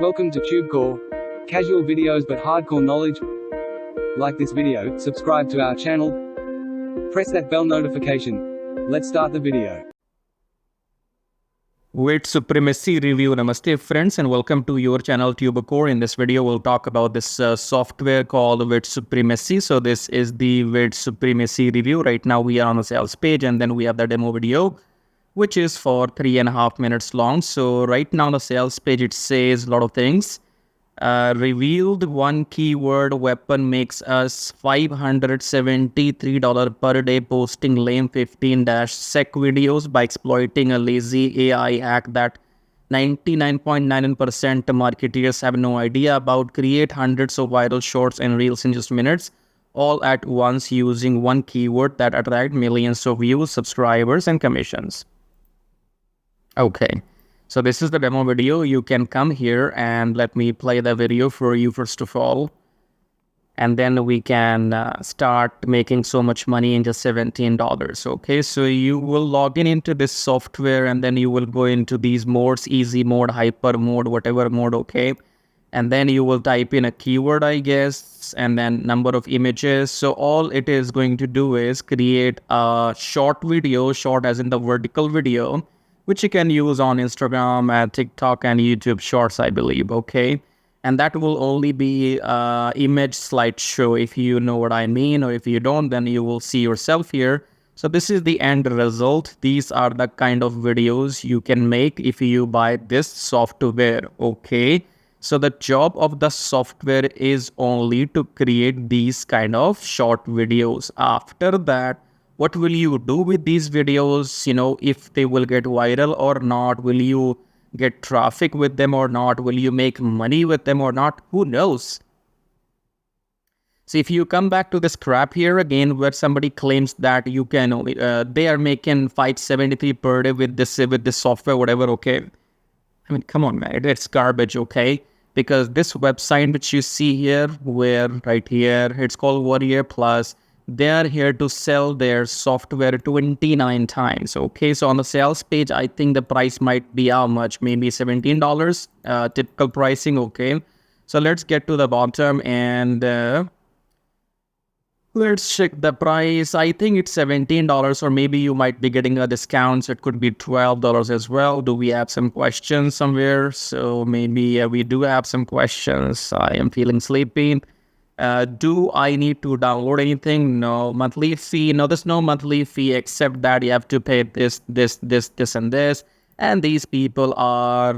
Welcome to TubeCore. Casual videos but hardcore knowledge. Like this video, subscribe to our channel, press that bell notification. Let's start the video. VidSupremacy review. Namaste friends and welcome to your channel TubeCore. In this video we'll talk about this software called VidSupremacy. So this is the VidSupremacy review. Right now we are on the sales page and then we have the demo video, which is for 3.5 minutes long. So right now on the sales page it says a lot of things. Revealed one keyword weapon makes us $573 per day posting lame 15-sec videos by exploiting a lazy AI hack that 99.99% marketeers have no idea about. Create hundreds of viral shorts and reels in just minutes, all at once using one keyword that attract millions of views, subscribers, and commissions. Okay. So this is the demo video. You can come here and let me play the video for you first of all. And then we can start making so much money in just $17. Okay, so you will log into this software and then you will go into these modes, easy mode, hyper mode, whatever mode, okay. And then you will type in a keyword, I guess, and then number of images. So all it is going to do is create a short video, short as in the vertical video, which you can use on Instagram and TikTok and YouTube Shorts, I believe, okay? And that will only be image slideshow, if you know what I mean, or if you don't, then you will see yourself here. So this is the end result. These are the kind of videos you can make if you buy this software, okay? So the job of the software is only to create these kind of short videos. After that, what will you do with these videos? You know, if they will get viral or not, will you get traffic with them or not? Will you make money with them or not? Who knows? So if you come back to this crap here again, where somebody claims that you can only, they are making $573 per day with this software, whatever, okay? I mean, come on, man, it's garbage, okay? Because this website which you see here, where right here, it's called Warrior Plus. They are here to sell their software 29 times. Okay, so on the sales page, I think the price might be how much? Maybe $17, typical pricing. Okay, so let's get to the bottom and let's check the price. I think it's $17, or maybe you might be getting a discount, so it could be $12 as well. Do we have some questions somewhere? So maybe we do have some questions. I am feeling sleepy. Do I need to download anything? No. Monthly fee? No, there's no monthly fee except that you have to pay this, and this. And these people are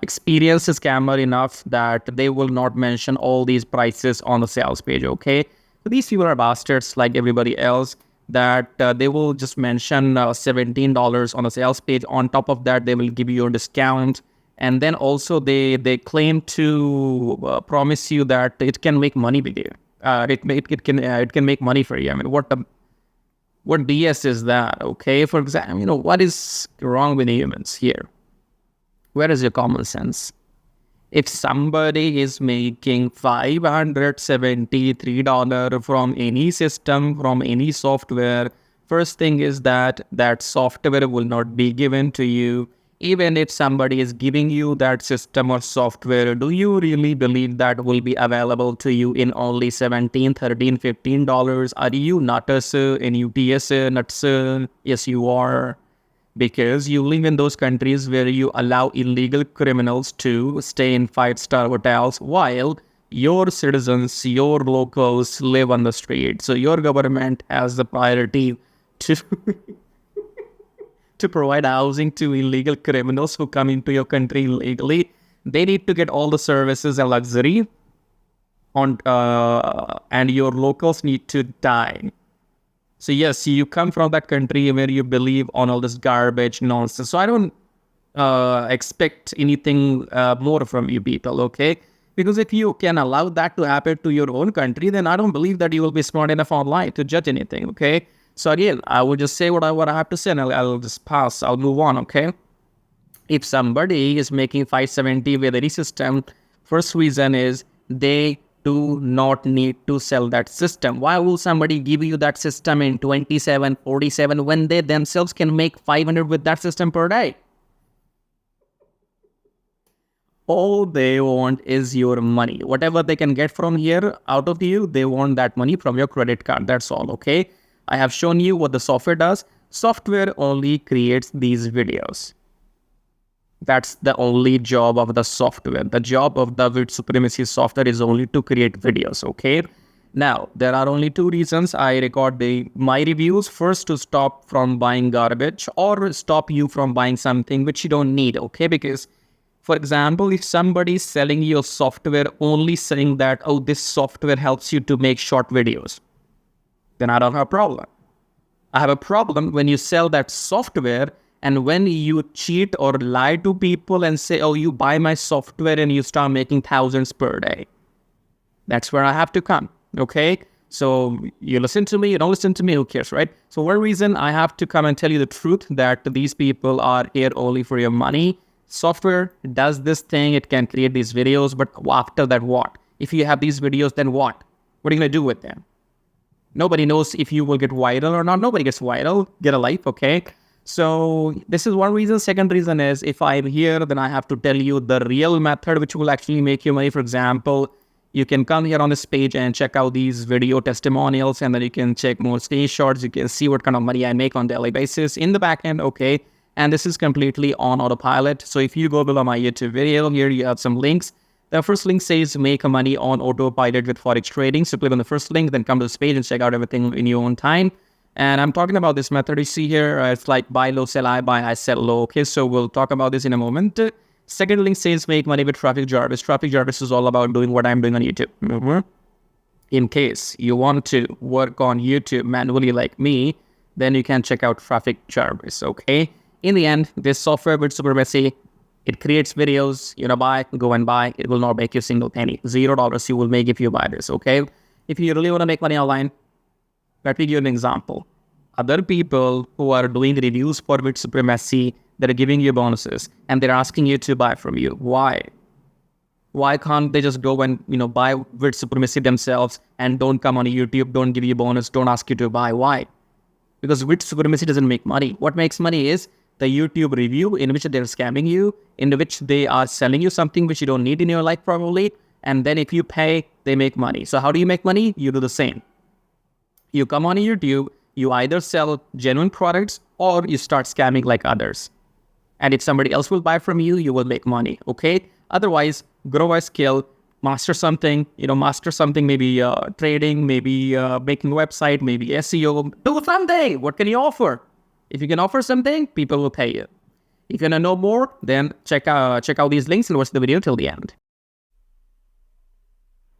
experienced scammer enough that they will not mention all these prices on the sales page, okay? So these people are bastards like everybody else, that they will just mention $17 on the sales page. On top of that, they will give you a discount. And then also they claim to promise you that it can make money with you. It can make money for you. I mean, what BS is that? Okay, for example, you know, what is wrong with humans here? Where is your common sense? If somebody is making $573 from any system, from any software, first thing is that that software will not be given to you. Even if somebody is giving you that system or software, do you really believe that will be available to you in only $17, $13, $15? Are you nutters in UTS nuts? Yes, you are. Because you live in those countries where you allow illegal criminals to stay in 5-star hotels while your citizens, your locals live on the street. So your government has the priority to... to provide housing to illegal criminals who come into your country illegally. They need to get all the services and luxury on, and your locals need to die. So yes, you come from that country where you believe on all this garbage nonsense. So I don't expect anything more from you people, okay? Because if you can allow that to happen to your own country, then I don't believe that you will be smart enough online to judge anything, okay? So again, I will just say what I have to say and I'll just pass. I'll move on, okay? If somebody is making $570 with any system, first reason is they do not need to sell that system. Why will somebody give you that system in 27, 47 when they themselves can make 500 with that system per day? All they want is your money. Whatever they can get from here out of you, they want that money from your credit card. That's all, okay? I have shown you what the software does. Software only creates these videos. That's the only job of the software. The job of the VidSupremacy software is only to create videos, okay? Now, there are only two reasons I record my reviews. First, to stop from buying garbage or stop you from buying something which you don't need, okay? Because, for example, if somebody is selling you software only saying that, oh, this software helps you to make short videos, then I don't have a problem. I have a problem when you sell that software and when you cheat or lie to people and say, oh, you buy my software and you start making thousands per day. That's where I have to come, okay? So you listen to me, you don't listen to me, who cares, right? So one reason I have to come and tell you the truth that these people are here only for your money. Software does this thing, it can create these videos, but after that, what? If you have these videos, then what? What are you going to do with them? Nobody knows if you will get viral or not. Nobody gets viral. Get a life, okay? So this is one reason. Second reason is if I'm here, then I have to tell you the real method which will actually make you money. For example, you can come here on this page and check out these video testimonials, and then you can check more screenshots. You can see what kind of money I make on a daily basis in the back end, okay? And this is completely on autopilot. So if you go below my YouTube video, here you have some links. The first link says make money on autopilot with Forex trading. So click on the first link, then come to this page and check out everything in your own time. And I'm talking about this method you see here. It's like buy low, sell high, buy high, sell low. Okay, so we'll talk about this in a moment. Second link says make money with Traffic Jarvis. Traffic Jarvis is all about doing what I'm doing on YouTube. In case you want to work on YouTube manually like me, then you can check out Traffic Jarvis, okay? In the end, this software VidSupremacy, it creates videos, go and buy. It will not make you a single penny. $0 you will make if you buy this, okay? If you really want to make money online, let me give you an example. Other people who are doing reviews for VidSupremacy, they're giving you bonuses and they're asking you to buy from you. Why? Why can't they just go and, buy VidSupremacy themselves and don't come on YouTube, don't give you a bonus, don't ask you to buy? Why? Because VidSupremacy doesn't make money. What makes money is the YouTube review in which they're scamming you, in which they are selling you something which you don't need in your life probably. And then if you pay, they make money. So how do you make money? You do the same. You come on YouTube, you either sell genuine products or you start scamming like others. And if somebody else will buy from you, you will make money, okay? Otherwise, grow a skill, master something, maybe trading, maybe making a website, maybe SEO. Do something. What can you offer? If you can offer something, people will pay you. If you want to know more, then check out these links and watch the video till the end.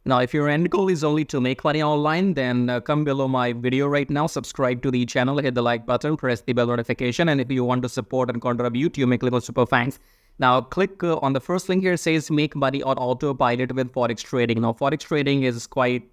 Now, if your end goal is only to make money online, then come below my video right now, subscribe to the channel, hit the like button, press the bell notification, and if you want to support and contribute, you may click on super thanks. Now, click on the first link here, says make money on autopilot with Forex trading. Now, Forex trading is quite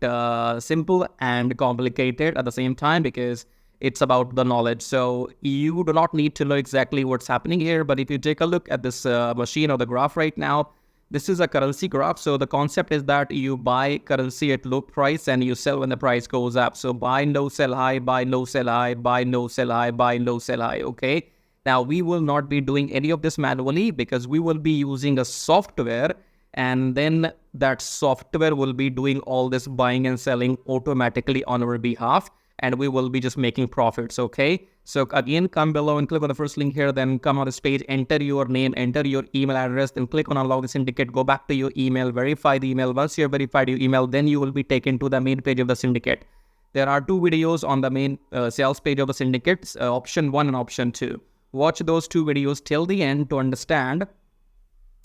simple and complicated at the same time because it's about the knowledge. So you do not need to know exactly what's happening here, but if you take a look at this machine or the graph right now, this is a currency graph. So the concept is that you buy currency at low price and you sell when the price goes up. So buy low, sell high, buy low, sell high, buy low, sell high, buy low, sell high, okay? Now, we will not be doing any of this manually because we will be using a software, and then that software will be doing all this buying and selling automatically on our behalf, and we will be just making profits, okay? So again, come below and click on the first link here, then come on this page, enter your name, enter your email address, then click on unlock the syndicate, go back to your email, verify the email. Once you have verified your email, then you will be taken to the main page of the syndicate. There are two videos on the main sales page of the syndicate, option 1 and option 2. Watch those two videos till the end to understand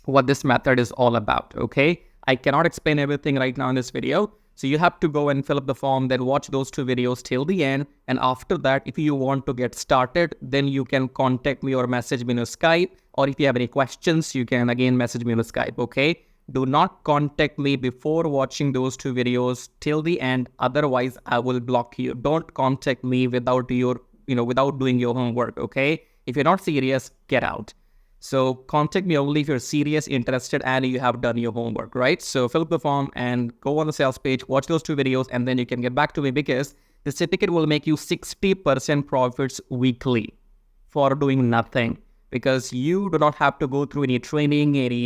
what this method is all about, okay? I cannot explain everything right now in this video. So you have to go and fill up the form, then watch those two videos till the end. And after that, if you want to get started, then you can contact me or message me on Skype. Or if you have any questions, you can again message me on Skype, okay? Do not contact me before watching those two videos till the end. Otherwise, I will block you. Don't contact me without without doing your homework, okay? If you're not serious, get out. So contact me only if you're serious, interested, and you have done your homework, right? So fill up the form and go on the sales page, watch those two videos, and then you can get back to me because the syndicate will make you 60% profits weekly for doing nothing. because you do not have to go through any training, any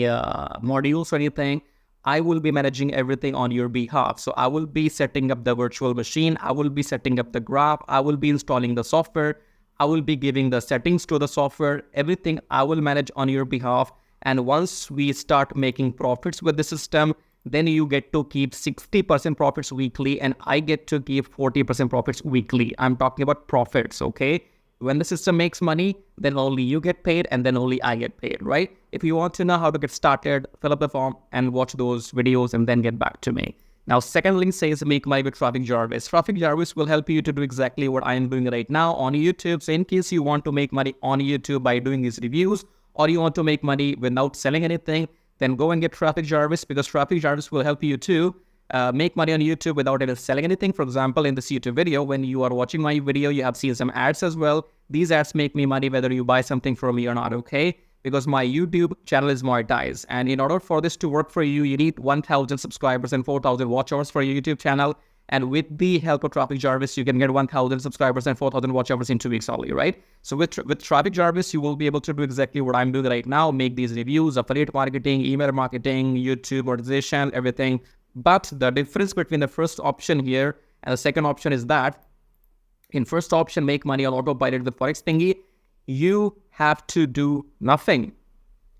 modules or anything. I will be managing everything on your behalf. So I will be setting up the virtual machine. I will be setting up the graph. I will be installing the software. I will be giving the settings to the software. Everything I will manage on your behalf. And once we start making profits with the system, then you get to keep 60% profits weekly and I get to keep 40% profits weekly. I'm talking about profits, okay? When the system makes money, then only you get paid and then only I get paid, right? If you want to know how to get started, fill up the form and watch those videos and then get back to me. Now, second link says make money with Traffic Jarvis. Traffic Jarvis will help you to do exactly what I am doing right now on YouTube. So in case you want to make money on YouTube by doing these reviews, or you want to make money without selling anything, then go and get Traffic Jarvis, because Traffic Jarvis will help you to make money on YouTube without even selling anything. For example, in this YouTube video, when you are watching my video, you have seen some ads as well. These ads make me money whether you buy something from me or not, okay? Because my YouTube channel is monetized. And in order for this to work for you, you need 1,000 subscribers and 4,000 watch hours for your YouTube channel. And with the help of Traffic Jarvis, you can get 1,000 subscribers and 4,000 watch hours in 2 weeks only, right? So with Traffic Jarvis, you will be able to do exactly what I'm doing right now, make these reviews, affiliate marketing, email marketing, YouTube monetization, everything. But the difference between the first option here and the second option is that in first option, make money on autopilot with Forex Thingy, you have to do nothing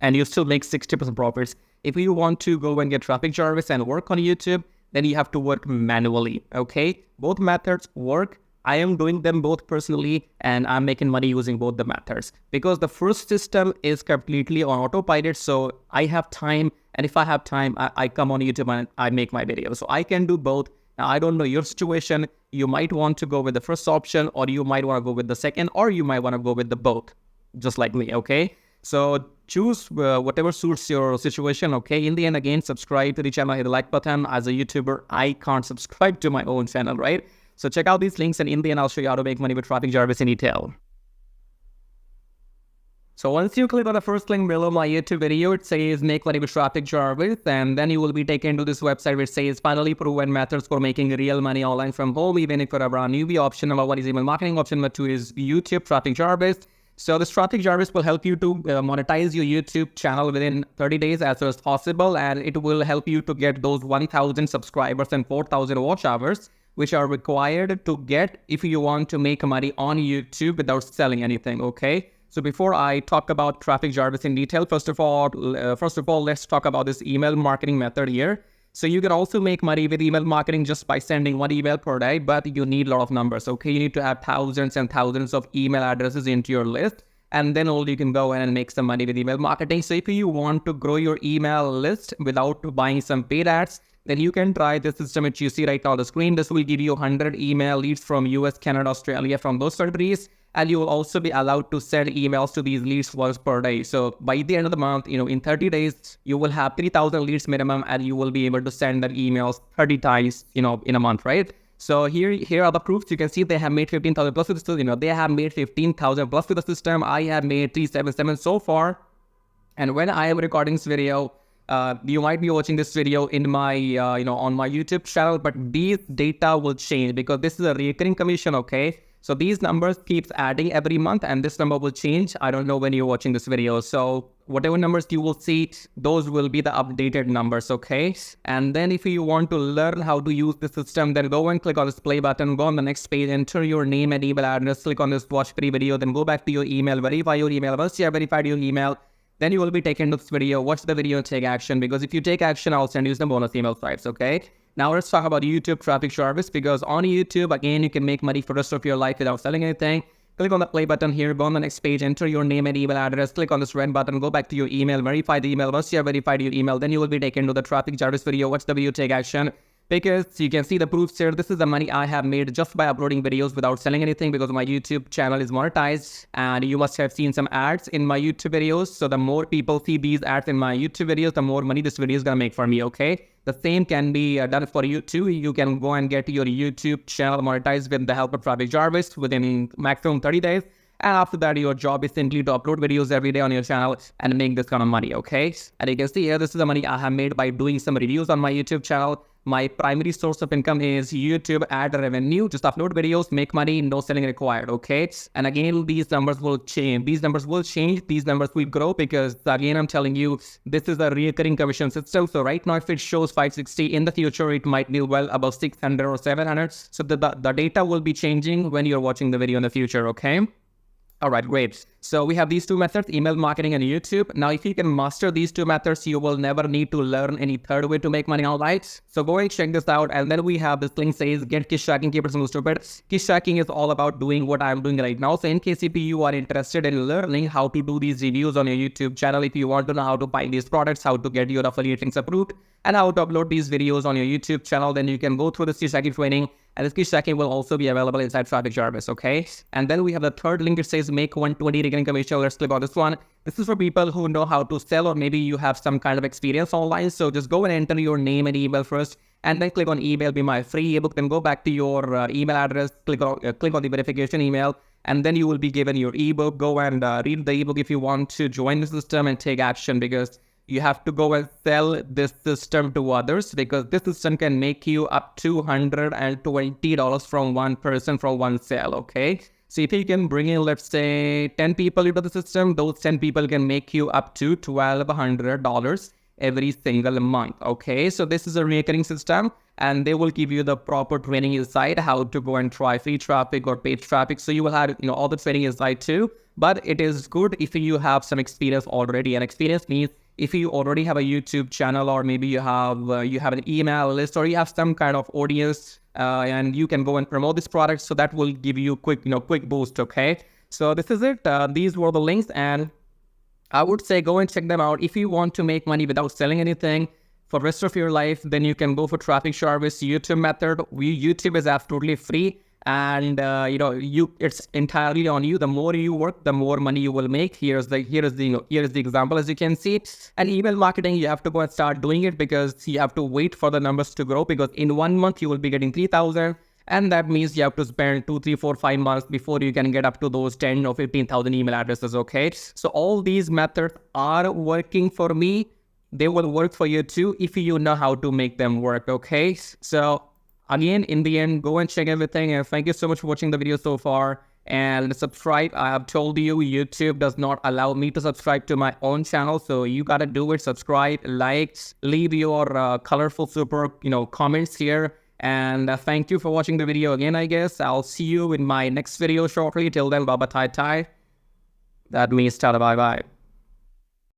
and you still make 60% profits. If you want to go and get Traffic Jarvis and work on YouTube, then you have to work manually, okay? Both methods work. I am doing them both personally and I'm making money using both the methods because the first system is completely on autopilot. So I have time, and if I have time, I come on YouTube and I make my videos. So I can do both. Now, I don't know your situation. You might want to go with the first option, or you might want to go with the second, or you might want to go with the both, just like me, okay? So choose whatever suits your situation, okay? In the end, again, subscribe to the channel, hit the like button. As a YouTuber, I can't subscribe to my own channel, right? So check out these links, and in the end, I'll show you how to make money with Traffic Jarvis in detail. So once you click on the first link below my YouTube video, it says make money with Traffic Jarvis, and then you will be taken to this website which says finally proven methods for making real money online from home, even if you're a brand newbie. Option number 1 is email marketing. Option number 2 is YouTube Traffic Jarvis. So this Traffic Jarvis will help you to monetize your YouTube channel within 30 days as soon as possible, and it will help you to get those 1,000 subscribers and 4,000 watch hours, which are required to get if you want to make money on YouTube without selling anything, okay? So before I talk about Traffic Jarvis in detail, first of all, let's talk about this email marketing method here. So you can also make money with email marketing just by sending 1 email per day, but you need a lot of numbers, okay? You need to have thousands and thousands of email addresses into your list, and then only you can go in and make some money with email marketing. So if you want to grow your email list without buying some paid ads, then you can try this system which you see right now on the screen. This will give you 100 email leads from US, Canada, Australia, from those countries. And you will also be allowed to send emails to these leads once per day. So by the end of the month, in 30 days, you will have 3,000 leads minimum, and you will be able to send that emails 30 times, in a month, right? So here are the proofs. You can see they have made 15,000 plus with the system. They have made 15,000 plus with the system. I have made 377 so far. And when I am recording this video, you might be watching this video in my, on my YouTube channel, but these data will change because this is a recurring commission, okay? So these numbers keeps adding every month, and this number will change. I don't know when you're watching this video. So whatever numbers you will see, those will be the updated numbers, okay? And then if you want to learn how to use the system, then go and click on this play button, go on the next page, enter your name and email address, click on this watch free video, then go back to your email, verify your email. Once you have verified your email, then you will be taken to this video. Watch the video and take action, because if you take action, I'll send you some bonus email stripes, okay? Now let's talk about YouTube Traffic Jarvis, because on YouTube, again, you can make money for the rest of your life without selling anything. Click on the play button here, go on the next page, enter your name and email address, click on this red button, go back to your email, verify the email. Once you have verified your email, then you will be taken to the Traffic Jarvis video. Watch the video, take action. Because you can see the proofs here. This is the money I have made just by uploading videos without selling anything, because my YouTube channel is monetized, and you must have seen some ads in my YouTube videos. So the more people see these ads in my YouTube videos, the more money this video is gonna make for me, okay? The same can be done for you too. You can go and get your YouTube channel monetized with the help of Traffic Jarvis within maximum 30 days. And after that, your job is simply to upload videos every day on your channel and make this kind of money, okay? And you can see here, this is the money I have made by doing some reviews on my YouTube channel. my primary source of income is YouTube ad revenue. Just upload videos, make money, no selling required, okay? And again, these numbers will change. These numbers will change. These numbers will grow because, again, I'm telling you, this is a recurring commission system. So right now, if it shows 560, in the future, it might be well above 600 or 700. So the data will be changing when you're watching the video in the future, okay? All right, great. So we have these two methods, email marketing and YouTube. Now, if you can master these two methods, you will never need to learn any third way to make money online. So go and check this out. And then we have this link says, get Kiss Tracking, keep it simple, stupid. Kiss Tracking is all about doing what I'm doing right now. So in case if you are interested in learning how to do these reviews on your YouTube channel, if you want to know how to find these products, how to get your affiliate links approved, and how to upload these videos on your YouTube channel, then you can go through this Kiss Tracking training. And this Kiss Tracking will also be available inside Traffic Jarvis, okay? And then we have the third link. It says make 120 recurring commission. Let's click on this one. This is for people who know how to sell, or maybe you have some kind of experience online. So just go and enter your name and email first, and then click on email, be my free ebook. Then go back to your email address, click on the verification email, and then you will be given your ebook. Go and read the ebook if you want to join the system and take action, because you have to go and sell this system to others, because this system can make you up to $120 from one person from one sale, okay? So if you can bring in, let's say, 10 people into the system, those 10 people can make you up to $1,200 every single month, okay? So this is a recurring system, and they will give you the proper training inside how to go and try free traffic or paid traffic. So you will have, all the training inside too, but it is good if you have some experience already. And experience means if you already have a YouTube channel, or maybe you have an email list, or you have some kind of audience, and you can go and promote this product. So that will give you quick boost, okay? So this is it. These were the links, and I would say go and check them out. If you want to make money without selling anything for the rest of your life, then you can go for Traffic Jarvis YouTube method. YouTube is absolutely free. And it's entirely on you. The more you work, the more money you will make. Here's the example, as you can see. And email marketing, you have to go and start doing it, because you have to wait for the numbers to grow, because in 1 month you will be getting 3,000, and that means you have to spend 2, 3, 4, 5 months before you can get up to those 10 or 15,000 email addresses, okay? So all these methods are working for me. They will work for you too if you know how to make them work, okay? So again, in the end, go and check everything. And thank you so much for watching the video so far. And subscribe. I have told you, YouTube does not allow me to subscribe to my own channel. So you got to do it. Subscribe, like, leave your colorful super, comments here. And thank you for watching the video again, I guess. I'll see you in my next video shortly. Till then, bye-bye, tai-tai. That means tada, bye-bye.